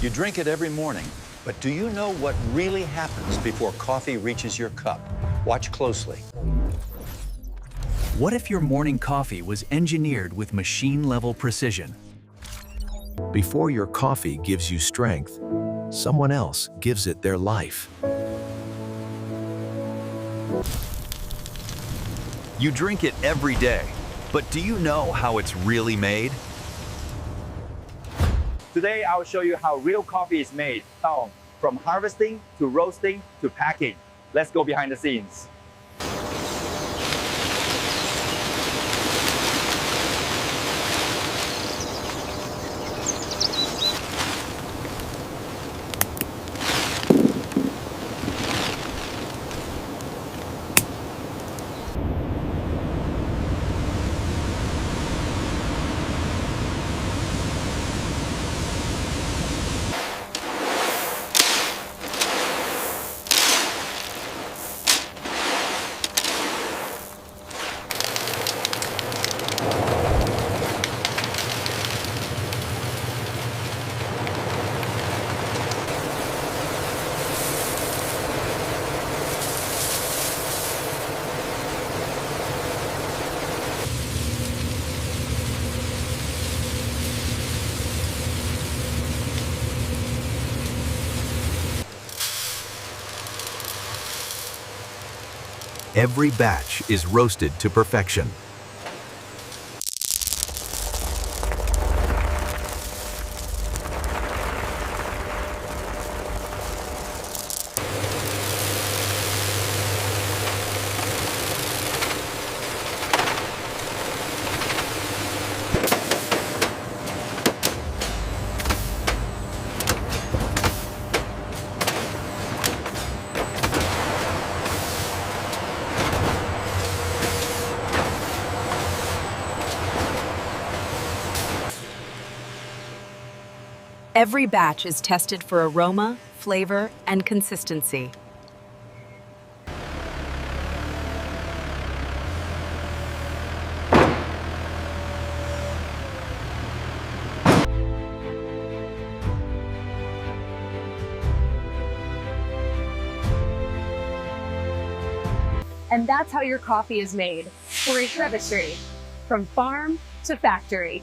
You drink it every morning, but do you know what really happens before coffee reaches your cup? Watch closely. What if your morning coffee was engineered with machine-level precision? Before your coffee gives you strength, someone else gives it their life. You drink it every day, but do you know how it's really made? Today, I will show you how real coffee is made, from harvesting to roasting to packing. Let's go behind the scenes. Every batch is roasted to perfection. Every batch is tested for aroma, flavor, and consistency. And that's how your coffee is made. We're a chemistry, from farm to factory.